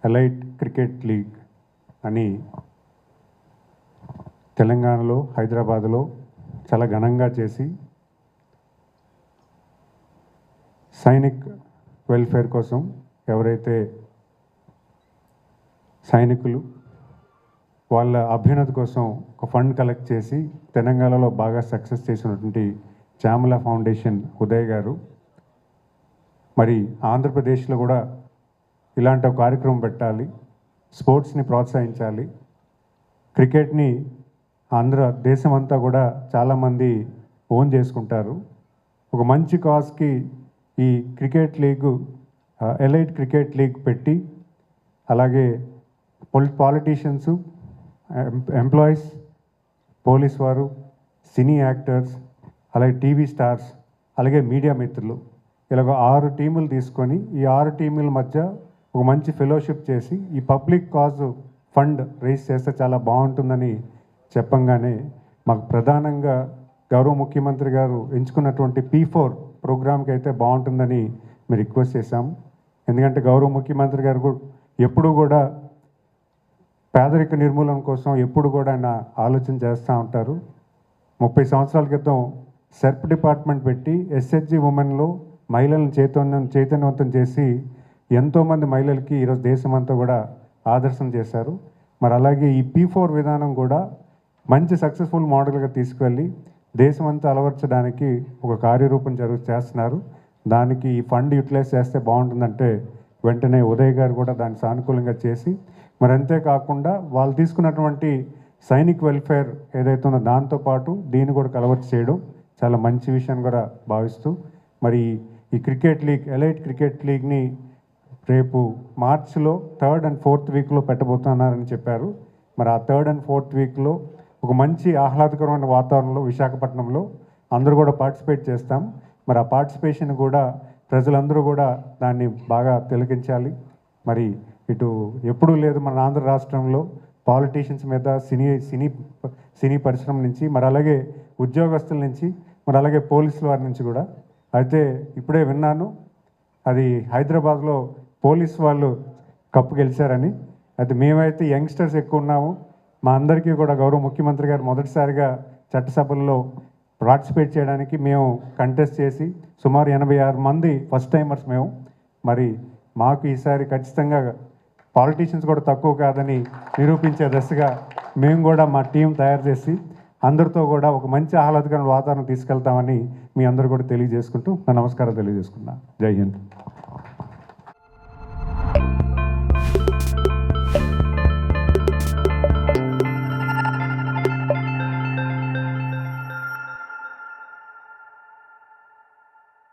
Elite cricket league అని తెలంగాణలో హైదరాబాద్లో చాలా ఘనంగా చేసి సైనిక్ వెల్ఫేర్ కోసం ఎవరైతే సైనికులు వాళ్ళ అభ్యున్నతి కోసం ఒక ఫండ్ కలెక్ట్ చేసి తెలంగాణలో బాగా సక్సెస్ చేసినటువంటి చామల ఫౌండేషన్ ఉదయ్ గారు మరి ఆంధ్రప్రదేశ్లో కూడా ఇలాంటి ఒక కార్యక్రమం పెట్టాలి, స్పోర్ట్స్ని ప్రోత్సహించాలి, క్రికెట్ని దేశం అంతా కూడా చాలామంది ఓన్ చేసుకుంటారు. ఒక మంచి కాజ్కి ఈ క్రికెట్ లీగు ఎలైట్ క్రికెట్ లీగ్ పెట్టి అలాగే పాలిటీషియన్స్, ఎంప్లాయీస్, పోలీస్ వారు, సినీ యాక్టర్స్, అలాగే టీవీ స్టార్స్, అలాగే మీడియా మిత్రులు ఇలాగ 6 టీములు తీసుకొని ఈ 6 టీముల మధ్య ఒక మంచి ఫెలోషిప్ చేసి ఈ పబ్లిక్ కాజ్ ఫండ్ రేస్ చేస్తే చాలా బాగుంటుందని చెప్పంగానే మాకు ప్రధానంగా గౌరవ ముఖ్యమంత్రి గారు ఎంచుకున్నటువంటి P4 ప్రోగ్రామ్కి అయితే బాగుంటుందని మేము రిక్వెస్ట్ చేశాం. ఎందుకంటే గౌరవ ముఖ్యమంత్రి గారు ఎప్పుడు కూడా పేదరిక నిర్మూలన కోసం ఎప్పుడు కూడా ఆయన ఆలోచన చేస్తూ ఉంటారు. 30 సంవత్సరాల క్రితం సెర్ప్ డిపార్ట్మెంట్ పెట్టి SHG ఉమెన్లో మహిళలను చైతన్యవంతం చేసి ఎంతోమంది మహిళలకి ఈరోజు దేశమంతా కూడా ఆదర్శం చేశారు. మరి అలాగే ఈ P4 విధానం కూడా మంచి సక్సెస్ఫుల్ మోడల్గా తీసుకువెళ్ళి దేశమంతా అలవర్చడానికి ఒక కార్యరూపం చేస్తున్నారు. దానికి ఈ ఫండ్ యూటిలైజ్ చేస్తే బాగుంటుందంటే వెంటనే ఉదయ్ గారు కూడా దాన్ని సానుకూలంగా చేసి మరి అంతేకాకుండా వాళ్ళు తీసుకున్నటువంటి సైనిక్ వెల్ఫేర్ ఏదైతే ఉందో దాంతోపాటు దీన్ని కూడా కలవర్చి చేయడం చాలా మంచి విషయం కూడా భావిస్తూ మరి ఈ క్రికెట్ లీగ్ ఎలైట్ క్రికెట్ లీగ్ని రేపు మార్చిలో 3rd and 4th వీక్లో పెట్టబోతున్నారని చెప్పారు. మరి ఆ 3rd and 4th వీక్లో ఒక మంచి ఆహ్లాదకరమైన వాతావరణంలో విశాఖపట్నంలో అందరూ కూడా పార్టిసిపేట్ చేస్తాం. మరి ఆ పార్టిసిపేషన్ కూడా ప్రజలందరూ కూడా దాన్ని బాగా తిలకించాలి. మరి ఇటు ఎప్పుడూ లేదు మన ఆంధ్ర రాష్ట్రంలో పాలిటీషియన్స్ మీద సినీ పరిశ్రమ నుంచి మరి అలాగే ఉద్యోగస్తుల నుంచి మరి అలాగే పోలీసుల వారి నుంచి కూడా. అయితే ఇప్పుడే విన్నాను అది హైదరాబాద్లో పోలీస్ వాళ్ళు కప్పు గెలిచారని. అయితే మేమైతే యంగ్స్టర్స్ ఎక్కువ ఉన్నాము. మా అందరికీ కూడా గౌరవ ముఖ్యమంత్రి గారు మొదటిసారిగా చట్టసభల్లో పార్టిసిపేట్ చేయడానికి మేము కంటెస్ట్ చేసి సుమారు 86 మంది ఫస్ట్ టైమర్స్ మేము. మరి మాకు ఈసారి ఖచ్చితంగా పాలిటీషియన్స్ కూడా తక్కువ కాదని నిరూపించే దశగా మేము కూడా మా టీం తయారు చేసి అందరితో కూడా ఒక మంచి ఆహ్లాదకరమైన వాతావరణం తీసుకెళ్తామని మీ అందరూ కూడా తెలియజేసుకుంటూ నా నమస్కారం తెలియజేసుకున్నా. జై హింద్.